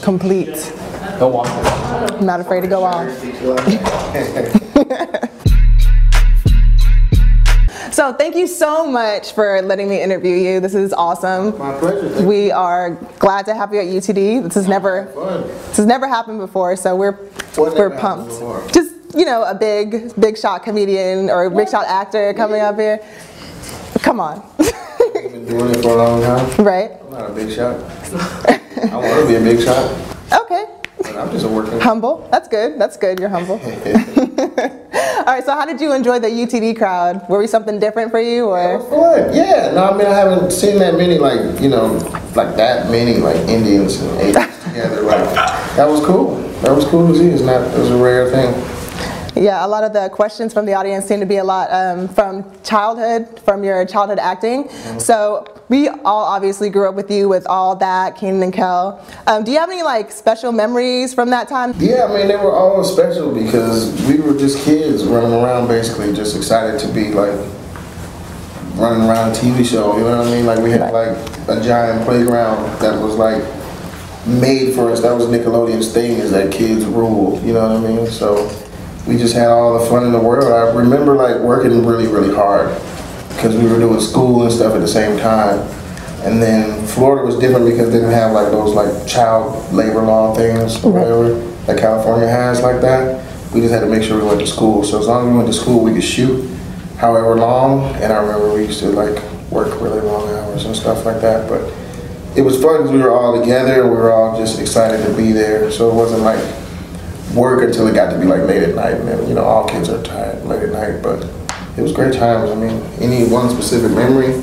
Complete. Go walk. I'm not afraid to go off. So thank you so much for letting me interview you. This is awesome. My pleasure. We are glad to have you at UTD. This has never happened before, so we're pumped. Just, you know, a big shot comedian or a big shot actor coming up here. Come on. I've been doing it for a long time. Right. I'm not a big shot. I want to be a big shot. Okay. But I'm just a working. Humble. That's good. That's good. You're humble. All right. So how did you enjoy the UTD crowd? Were we something different for you, or? It was fun. Yeah. No, I mean, I haven't seen that many, like, you know, like that many, like, Indians and Asians together. Like, that was cool. That was cool to see. It was a rare thing. Yeah, a lot of the questions from the audience seem to be a lot from your childhood acting. Mm-hmm. So we all obviously grew up with you with all that, Kenan and Kel. Do you have any like special memories from that time? Yeah, I mean, they were all special because we were just kids running around, basically just excited to be like running around a TV show, you know what I mean? Like we had like a giant playground that was like made for us. That was Nickelodeon's thing, is that kids rule, you know what I mean? So we just had all the fun in the world. I remember like working really, really hard because we were doing school and stuff at the same time. And then Florida was different because they didn't have like those like child labor law things or whatever that California has like that. We just had to make sure we went to school. So as long as we went to school, we could shoot however long. And I remember we used to like work really long hours and stuff like that. But it was fun because we were all together and we were all just excited to be there. So it wasn't like work until it got to be like late at night, and then, you know, all kids are tired late at night, but it was great times. I mean, any one specific memory?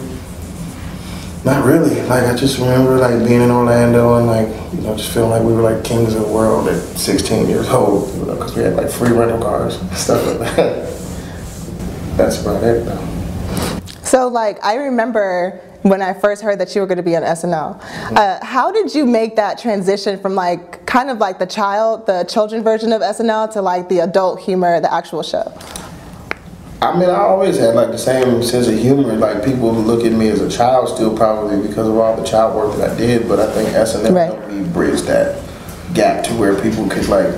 Not really. Like, I just remember like being in Orlando and like, you know, just feeling like we were like kings of the world at 16 years old, you know, because we had like free rental cars and stuff like that. That's about it though. So like, I remember when I first heard that you were going to be on SNL. How did you make that transition from like kind of like the children version of SNL to like the adult humor, the actual show? I mean, I always had like the same sense of humor. Like people look at me as a child still, probably because of all the child work that I did. But I think SNL helped me bridge that gap to where people could like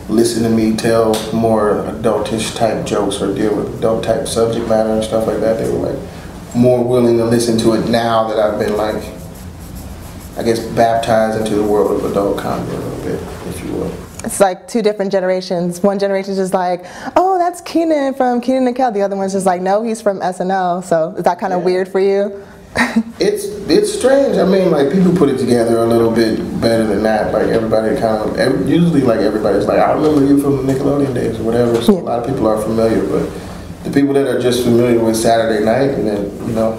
listen to me tell more adultish type jokes or deal with adult type subject matter and stuff like that. They were like more willing to listen to it now that I've been like, I guess, baptized into the world of adult comedy a little bit, if you will. It's like two different generations. One generation's just like, oh, that's Kenan from Kenan and Kel. The other one's just like, no, he's from SNL. So is that kind of weird for you? It's strange. I mean, like people put it together a little bit better than that. Like everybody kind of, usually like everybody's like, I remember you from the Nickelodeon days or whatever. So a lot of people are familiar, but the people that are just familiar with Saturday Night and then, you know,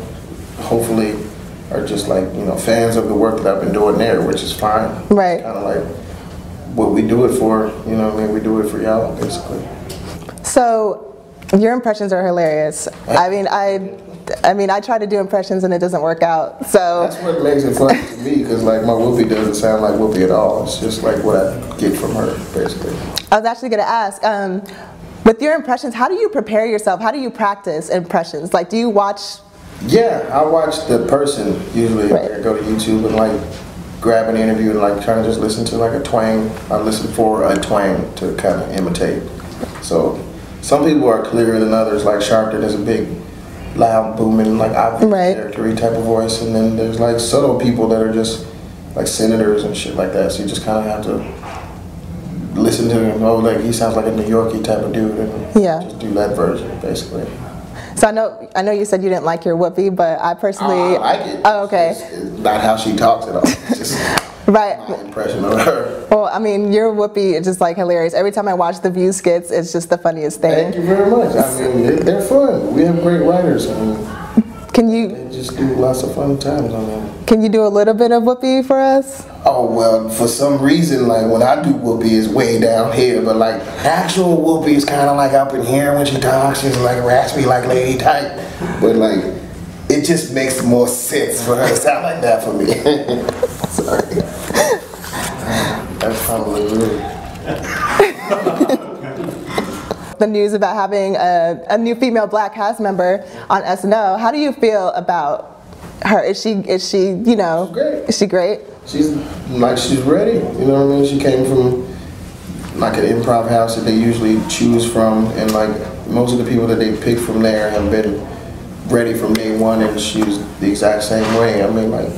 hopefully are just like, you know, fans of the work that I've been doing there, which is fine. Right. Kind of like what we do it for, you know what I mean? We do it for y'all, basically. So your impressions are hilarious. I mean, I try to do impressions and it doesn't work out. So that's what makes it fun to me, because like my Whoopi doesn't sound like Whoopi at all. It's just like what I get from her, basically. I was actually going to ask, with your impressions, how do you prepare yourself? How do you practice impressions? Like, do you watch? Yeah, I watch the person usually. Like, I go to YouTube and like grab an interview and like try to just listen to like a twang. I listen for a twang to kind of imitate. So some people are clearer than others. Like Sharpton is a big, loud, booming, like obvious character-y type of voice, and then there's like subtle people that are just like senators and shit like that. So you just kind of have to listen to him. Oh, like he sounds like a New Yorkie type of dude, and just do that version basically. So I know you said you didn't like your Whoopi, but I personally I like it. Oh, okay. It's not how she talks at all. It's just my impression of her. Well, I mean, your Whoopi is just like hilarious. Every time I watch the View skits, it's just the funniest thing. Thank you very much. I mean, they're fun. We have great writers. I mean, they just do lots of fun times on them. Can you do a little bit of Whoopi for us? Oh, well, for some reason, like when I do Whoopi, it's way down here, but like actual Whoopi is kind of like up in here when she talks. She's like raspy, like lady type, but like it just makes more sense for her to sound like that for me. Sorry. That's probably rude. The news about having a new female black cast member on SNL. How do you feel about her? Is she you know? Great. Is she great? she's ready. You know what I mean? She came from like an improv house that they usually choose from, and like most of the people that they pick from there have been ready from day one, and she was the exact same way. I mean, like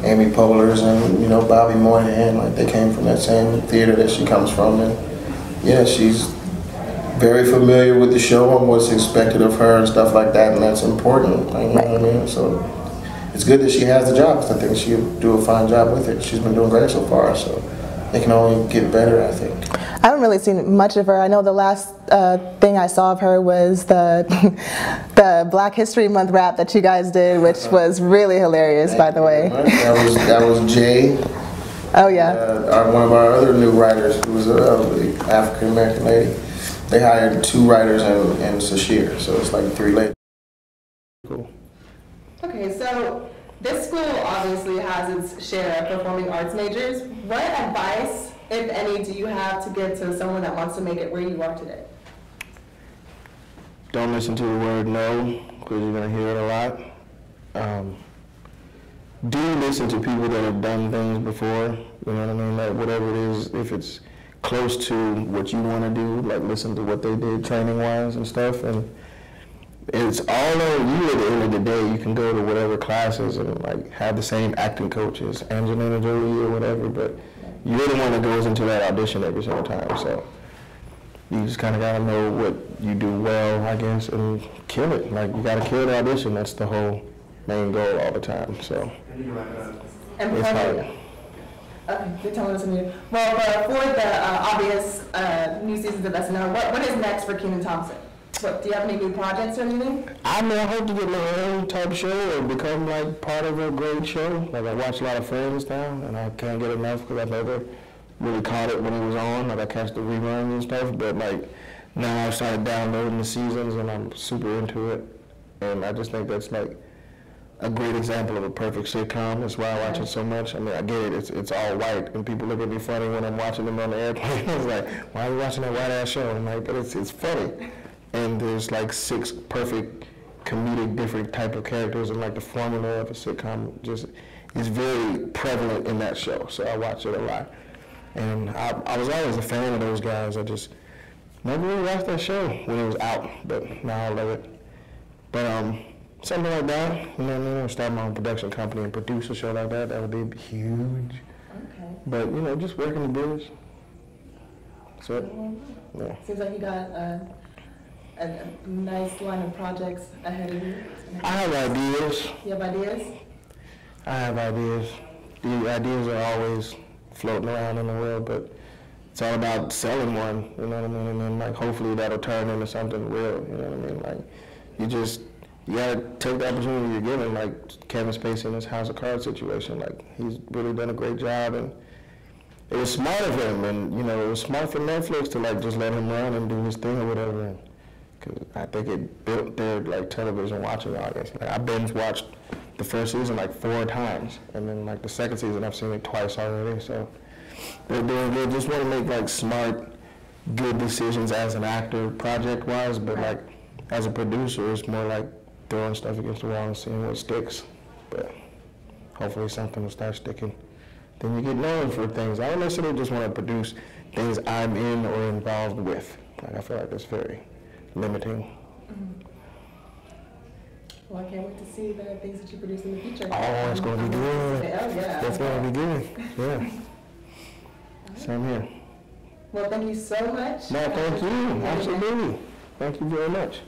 Amy Poehler's and Bobby Moynihan, like they came from that same theater that she comes from, and yeah, she's very familiar with the show and what's expected of her and stuff like that, and that's important. Like, you know what I mean? So it's good that she has the job, because I think she'll do a fine job with it. She's been doing great so far, so it can only get better, I think. I haven't really seen much of her. I know the last thing I saw of her was the the Black History Month rap that you guys did, which was really hilarious, by the way. That was Jay. Oh yeah. One of our other new writers, who was an African American lady. They hired 2 writers and Sasheer, so it's like 3 ladies. Cool. Okay, so this school obviously has its share of performing arts majors. What advice, if any, do you have to give to someone that wants to make it where you are today? Don't listen to the word no, because you're going to hear it a lot. Do listen to people that have done things before, you know what I mean? Like whatever it is, if it's close to what you want to do, like listen to what they did training-wise and stuff. And it's all on you at the end of the day. You can go to whatever classes and like have the same acting coaches, Angelina Jolie or whatever, but you're the one that goes into that audition every single time. So you just kind of got to know what you do well, I guess, and kill it. Like you got to kill the audition. That's the whole main goal all the time. So it's hard. Okay, you're telling us something. Well, for the obvious new seasons of SNL, what is next for Kenan Thompson? What, do you have any new projects or anything? I mean, I hope to get my own type show or become like part of a great show. Like I watch a lot of Friends now, and I can't get enough because I've never really caught it when it was on. Like I catch the reruns and stuff, but like now I've started downloading the seasons and I'm super into it. And I just think that's like a great example of a perfect sitcom. That's why I watch it so much. I mean, I get it. It's all white, and people look at me funny when I'm watching them on the airplane. It's like, why are you watching that white-ass show? I'm like, but it's funny. And there's like 6 perfect comedic different type of characters, and like the formula of a sitcom just is very prevalent in that show. So I watch it a lot. And I was always a fan of those guys. I just never really watched that show when it was out, but now I love it. But something like that, you know what I mean? Start my own production company and produce a show like that. That would be huge. Okay. But you know, just working the business. So, yeah. Seems like you got a nice line of projects ahead of you. I have ideas. You have ideas? I have ideas. The ideas are always floating around in the world, but it's all about selling one, you know what I mean? And then like hopefully that'll turn into something real, you know what I mean? Like you gotta take the opportunity you're given, like Kevin Spacey in his House of Cards situation. Like he's really done a great job, and it was smart of him, and you know it was smart for Netflix to like just let him run and do his thing or whatever. Because I think it built their like television watching audience. Like I binge watched the first season like 4 times, and then like the second season I've seen it twice already. So they're doing good. Just want to make like smart, good decisions as an actor, project-wise, but like as a producer, it's more like throwing stuff against the wall and seeing what sticks. But hopefully something will start sticking. Then you get known for things. I don't necessarily just want to produce things I'm in or involved with. Like I feel like it's very limiting. Mm-hmm. Well, I can't wait to see the things that you produce in the future. Oh, it's going to be good. Oh, yeah. It's going to be good. Yeah. Same here. Well, thank you so much. No, thank you. Absolutely. Thank you very much.